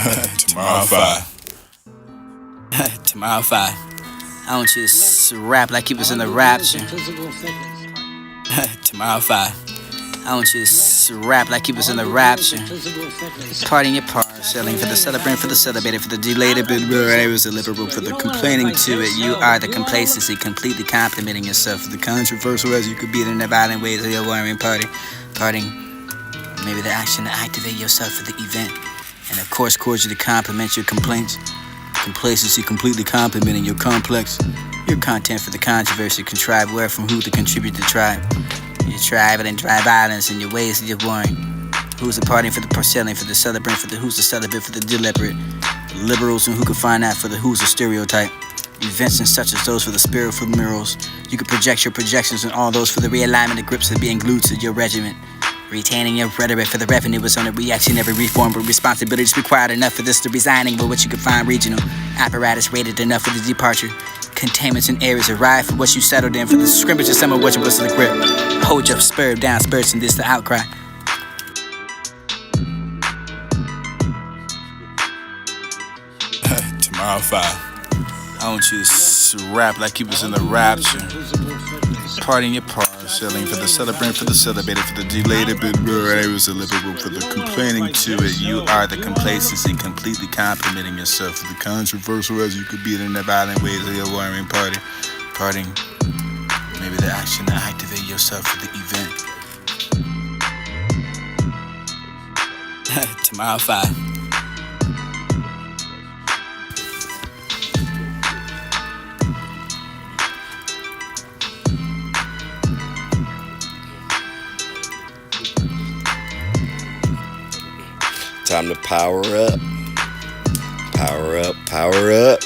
Tomorrow 5. Tomorrow 5. I want you to rap like you was in the rapture. Tomorrow 5. I want you to rap like you was in the rapture. Partying your part, selling for the celebrating, for the celebrated, for the delayed, but I was a liberal, for the complaining to it. You are the complacency, completely complimenting yourself. For the controversial as you could be in the violent ways of your warring party. Parting, maybe the action to activate yourself for the event. And of course, cordially compliment your complaints. Complacency, completely complimenting your complex. Your content for the controversy, contrive where from who to contribute to tribe. Your tribal and dry violence and your ways of your warring. Who's the partying for the parcelling, for the celebrant, for the who's the celibate, for the deliberate. The liberals and who can find that for the who's the stereotype. Events and such as those for the spiritual murals. You can project your projections and all those for the realignment of grips of being glued to your regiment. Retaining your rhetoric for the revenue was on a reactionary reform, but responsibilities required enough for this to resigning, but what you can find regional. Apparatus rated enough for the departure. Containments and areas arrive for what you settled in, for the scrimmage of some of what you was in the grip. Hold your spur down, spurs and this the outcry. Tomorrow 5. I want you to rap like you was in the rapture. Partying your part, selling for the celebrating, for the celebrated, for the delayed, but I was a liberal, for the complaining to it. You are the complacency, completely complimenting yourself. For the controversial as you could be in the violent ways of your warring party. Parting, maybe the action to activate yourself for the event. Tomorrow 5. Time to power up. Power up, power up.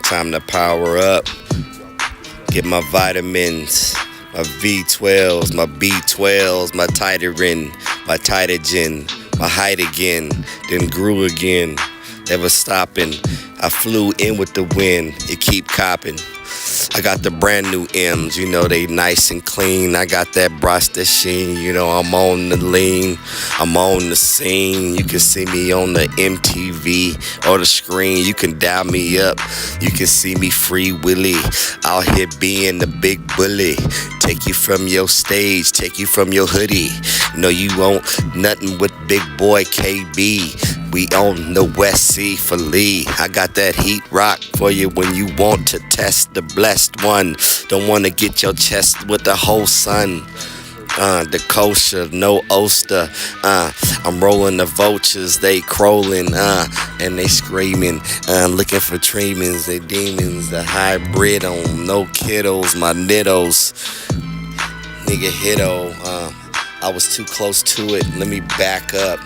Time to power up. Get my vitamins, my V12s, my B12s, my Titerin, my Titogen, my height again, then grew again, never stopping. I flew in with the wind, it keep copping. I got the brand new M's, you know, they nice and clean. I got that Brasta sheen, you know, I'm on the lean, I'm on the scene. You can see me on the MTV or the screen. You can dial me up, you can see me free willy, out here being the big bully. Take you from your stage, take you from your hoodie. No, you won't nothing with big boy KB. We on the West Sea for Lee. I got that heat rock for you when you want to test the blessed one. Don't want to get your chest with the whole sun. The kosher, no Oster. I'm rolling the vultures, they crowing, and they screaming. Looking for treatments, they demons, the hybrid on no kiddos, my niddos. Nigga hiddo, I was too close to it, let me back up.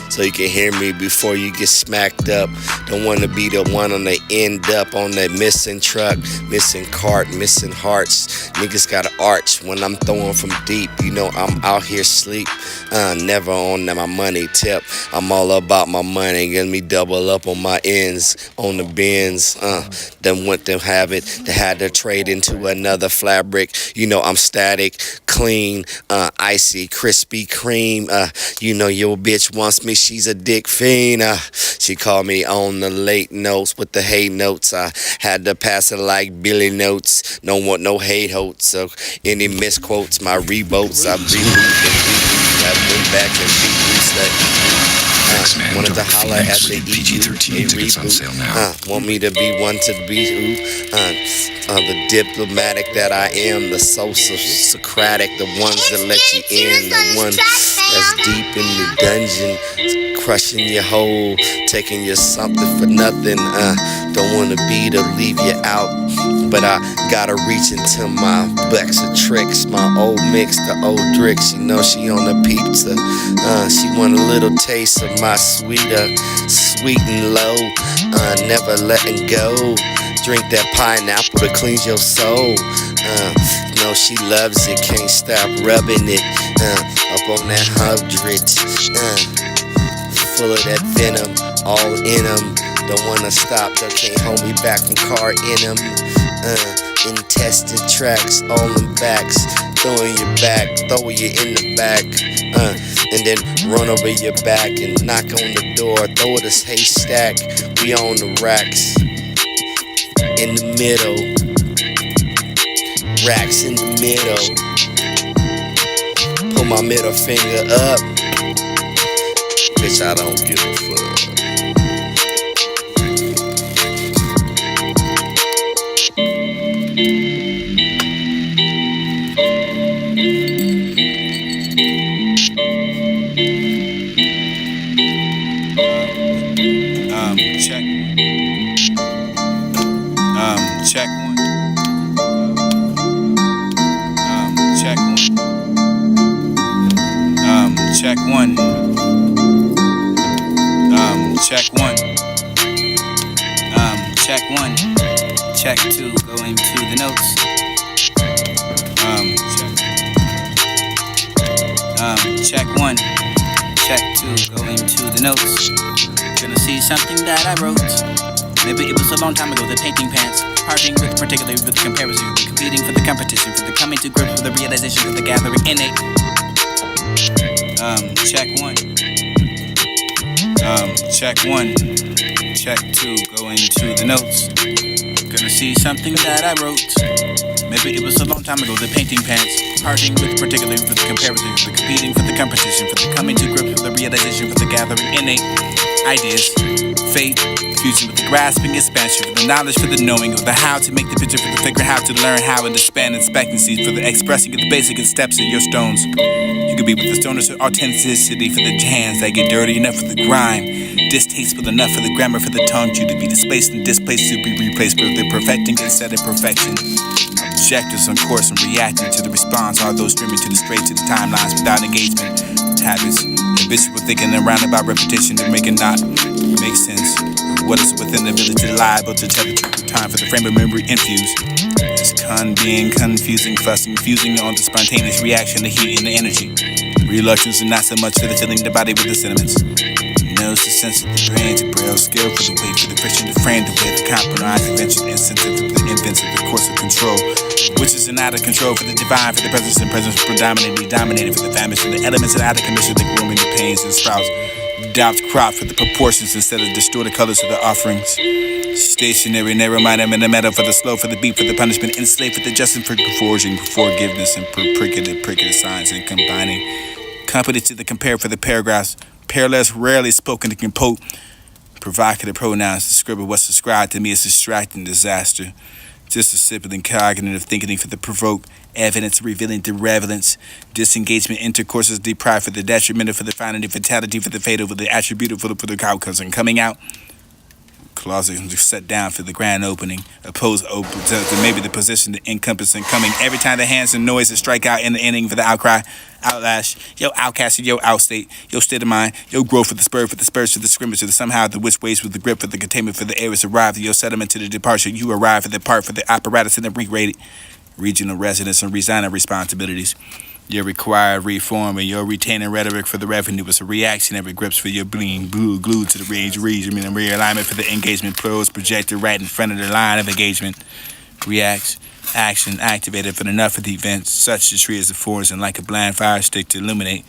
So you can hear me before you get smacked up. Don't want to be the one on the end up on that missing truck, missing cart, missing hearts. Niggas got an arch when I'm throwing from deep. You know I'm out here sleep, never on my money tip. I'm all about my money. Let me double up on my ends, on the bins. Then went to have it, they had to trade into another fabric. You know I'm static, clean, icy, crispy cream. You know your bitch wants me. She's a dick fiend. She called me on the late notes with the hate notes. I had to pass it like Billy Notes. Don't want no hate hotes. So any misquotes, my rebotes, I reboot and reboot. I went back and reboot that. Wanted to holler at the PG-13 tickets on sale now. Want me to be one to be who? The diplomatic that I am, the social Socratic, the ones that let you in, the one that's deep in the dungeon, crushing your hole, taking your something for nothing. Don't wanna be to leave you out, but I gotta reach into my box of tricks, my old mix, the old Drix. You know she on the pizza. She want a little taste of my sweeter, sweet and low, never letting go. Drink that pineapple to cleanse your soul. You know she loves it, can't stop rubbing it. Up on that 100, full of that venom, all in 'em. Don't wanna stop, they can't hold me back from car in 'em. Intestine tracks, all them backs, throwing your back, throw you in the back, and then run over your back and knock on the door, throw it a haystack, we on the racks, in the middle, racks in the middle, put my middle finger up, bitch I don't give a fuck. Check one. Check one. Check one. Check one. Check one. Check two, going to the notes. Check one. Check two, going to the notes. Gonna see something that I wrote. Maybe it was a long time ago, the painting pants. Parting with, particularly with the comparison, the competing for the competition, for the coming to grips with the realization of the gathering innate. Check one. Check one. Check two, going to the notes. Gonna see something that I wrote. Maybe it was a long time ago, the painting pants. Parting with, particularly with the comparison, for the competing for the competition, for the coming to grips with the realization of the gathering innate ideas. Fate, fusion with the grasping expansion, for the knowledge, for the knowing of the how to make the picture, for the figure how to learn how and expand expectancies, for the expressing of the basic steps of your stones. You could be with the stoners of authenticity, for the hands that get dirty enough for the grime, distasteful enough for the grammar, for the tongue you to be displaced and displaced to be replaced, for the perfecting instead of perfection. Objectives on course and reacting to the response are those streaming to the straight to the timelines without engagement. Habits, habitual thinking and roundabout repetition to make it not make sense. What is within the village liable to tell the truth of time for the frame of memory infused. It's being confusing, fussing, fusing on the spontaneous reaction, the heat and the energy. Reluctance and not so much for the filling the body with the sentiments. Knows the sense of the brain to braille skill for the weight, for the friction to frame the way, the compromise, invention, incentive for the invents of the course of control, which is an out of control for the divine, for the presence and presence predominantly dominated for the famine, for the elements and out of commission, the grooming, the pains and sprouts. Doubts crop for the proportions instead of distorted colors of the offerings. Stationary, narrow-minded, and the metal for the slow, for the beat, for the punishment, enslaved for the justice, for forging, for forgiveness, and for prickety signs and combining. Company to the compare for the paragraphs, parallels rarely spoken to compose. Provocative pronouns to scribble what's ascribed to me as distracting disaster. Just a sibling cognitive thinking for the provoke, evidence revealing the relevance, disengagement, intercourses deprived for the detrimental, for the finality, fatality, for the fatal, for the attribute, for the outcomes, and coming out. Closet set down for the grand opening, opposed open to maybe the position, the encompassing coming. Every time the hands and noises strike out in the ending for the outcry, outlash, yo outcast, yo outstate, yo state of mind, yo growth for the spur, for the spurs to the scrimmage, to the somehow the which ways with the grip for the containment for the areas arrived, yo settlement to the departure, you arrive for the part for the apparatus and the re-rated regional residence and resigning responsibilities. Your required reform and your retaining rhetoric for the revenue was a reactionary grips for your bling, glued to the range region and realignment for the engagement pros projected right in front of the line of engagement. Reacts, action activated for enough of the events, such a tree as the forest and like a blind fire stick to illuminate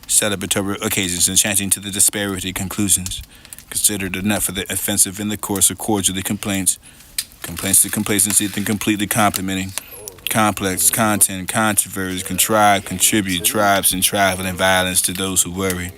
celebratory occasions and chanting to the disparity conclusions. Considered enough for the offensive in the course of cordially complaints to complacency, then completely complimenting. Complex content, controversies, contrive, contribute, tribes and travel and violence to those who worry.